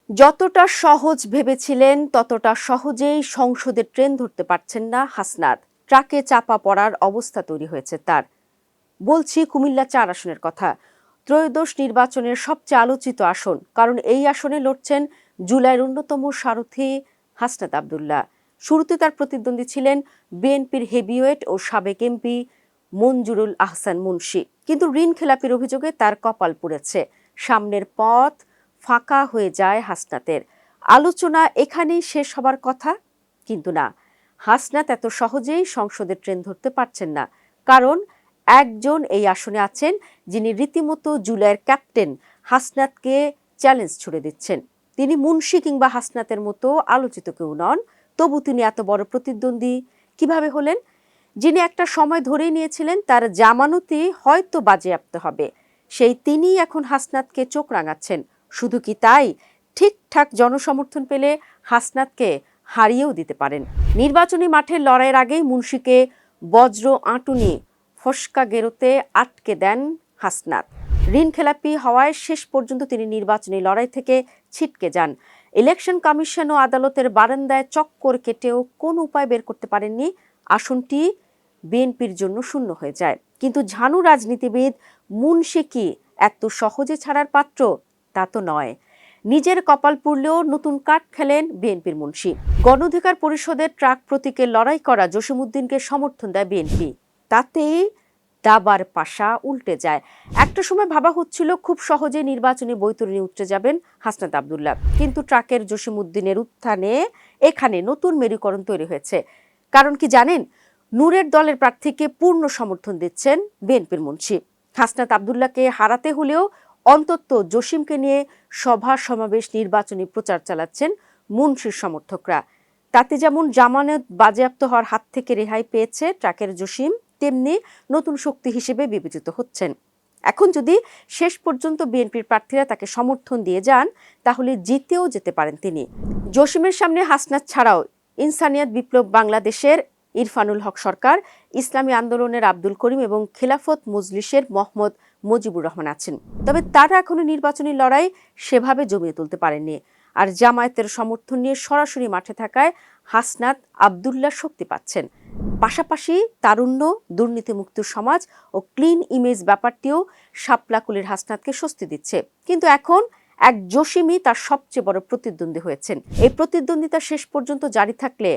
যতটা সহজ ভেবেছিলেন ততটা সহজেই সংসদে ট্রেন ধরতে পারছেন না হাসনাত। ট্রাকে চাপা পড়ার অবস্থা তৈরি হয়েছে তার। বলছি কুমিল্লা ৪ আসনের কথা। ত্রয়োদশ নির্বাচনের সবচেয়ে আলোচিত আসন, কারণ এই আসনে লড়ছেন জুলাইয়ের অন্যতম সারথি হাসনাত আব্দুল্লাহ। শুরুতে তার প্রতিদ্বন্দ্বী ছিলেন বিএনপির হেভিওয়েট ও সাবেক এমপি মঞ্জুরুল আহসান মুন্সী, কিন্তু ঋণ খেলাপির অভিযোগে তার কপাল পুড়েছে। সামনের পথ ফাঁকা হয়ে যায় হাসনাতের। আলোচনা এখানেই শেষ হবার কথা, কিন্তু না, হাসনাত এত সহজেই সংসদে ট্রেন ধরতে পারছেন না। কারণ একজন এই আসনে আছেন যিনি রীতিমতো জুলাইয়ের ক্যাপ্টেন হাসনাতকে চ্যালেঞ্জ ছুড়ে দিচ্ছেন। তিনি মুন্সী কিংবা হাসনাতের মতো আলোচিত কেউ নন, তবু তিনি এত বড় প্রতিদ্বন্দ্বী কিভাবে হলেন? যিনি একটা সময় ধরেই নিয়েছিলেন তার জামানতই হয়তো বাজেয়াপ্ত হবে, সেই তিনিই এখন হাসনাতকে চোখ রাঙাচ্ছেন। শুধু কি তাই, ঠিকঠাক জনসমর্থন পেলে হাসনাতকে হারিয়েও দিতে পারেন। নির্বাচনী মাঠের লড়াইয়ের আগেই মুন্সীকে বজ্র আঁটুনি ফসকা গেরোতে আটকে দেন হাসনাত। ঋণ খেলাপি হওয়ায় শেষ পর্যন্ত তিনি নির্বাচনী লড়াই থেকে ছিটকে যান। ইলেকশন কমিশন ও আদালতের বারান্দায় চক্কর কেটেও কোনো উপায় বের করতে পারেননি। আসনটি বিএনপির জন্য শূন্য হয়ে যায়। কিন্তু ঝানু রাজনীতিবিদ মুন্সী কি এত সহজে ছাড়ার পাত্র? তা তো নয়। নিজের কপাল পুড়লেও নতুন কার্ড খেলেন বিএনপির মুন্সী। গণ অধিকার পরিষদের ট্রাক প্রতীকে লড়াই করা জসিমউদ্দিনকে সমর্থন দেয় বিএনপি। তাতেই দাবার পাশা উল্টে যায়। একটা সময় ভাবা হচ্ছিল খুব সহজে নির্বাচনী বৈতরণী উতরে যাবেন হাসনাত আব্দুল্লাহ, কিন্তু ট্রাকের জসিমউদ্দিনের উত্থানে এখানে নতুন মেরুকরণ তৈরি হয়েছে। কারণ কি জানেন? নূরের দলের প্রার্থীকে পূর্ণ সমর্থন দিচ্ছেন বিএনপির মুন্সী। হাসনাত আব্দুল্লাহকে হারাতে হলেও অন্তত জসিমকে নিয়ে সভা সমাবেশ নির্বাচনী প্রচার চালাচ্ছেন মুন্সীর সমর্থকরা। তাতে যেমন জামানত বাজেয়াপ্ত হওয়ার হাত থেকে রেহাই পেয়েছে ট্রাকের জসিম, তেমনি নতুন শক্তি হিসেবে বিবেচিত হচ্ছেন। এখন যদি শেষ পর্যন্ত বিএনপির প্রার্থীরা তাকে সমর্থন দিয়ে যান, তাহলে জিতেও যেতে পারেন তিনি। জসিমের সামনে হাসনাত ছাড়াও ইনসানিয়াত বিপ্লব বাংলাদেশের ইরফানুল হক সরকার, ইসলামী আন্দোলনের আব্দুল করিম এবং খেলাফত মজলিসের মোহাম্মদ মুজিবুর রহমান আছেন। তবে তারা এখনো নির্বাচনী লড়াই সেভাবে জমিয়ে তুলতে পারেননি। আর জামায়াতের সমর্থন নিয়ে সরাসরি মাঠে থাকায় হাসনাত আব্দুল্লাহ শক্তি পাচ্ছেন। পাশাপাশি তারুণ্য, দুর্নীতিমুক্ত সমাজ ও ক্লিন ইমেজ ব্যাপারটিও শাপলাকুলির হাসনাতকে স্বস্তি দিচ্ছে। কিন্তু এখন এক জসিমই তার সবচেয়ে বড় প্রতিদ্বন্দ্বী হয়েছেন। এই প্রতিদ্বন্দ্বিতা শেষ পর্যন্ত জারি থাকলে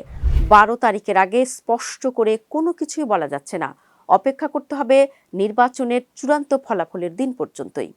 12 তারিখের আগে স্পষ্ট করে কোনো কিছুই বলা যাচ্ছে না। অপেক্ষা করতে হবে নির্বাচনের চূড়ান্ত ফলাফলের দিন পর্যন্তই।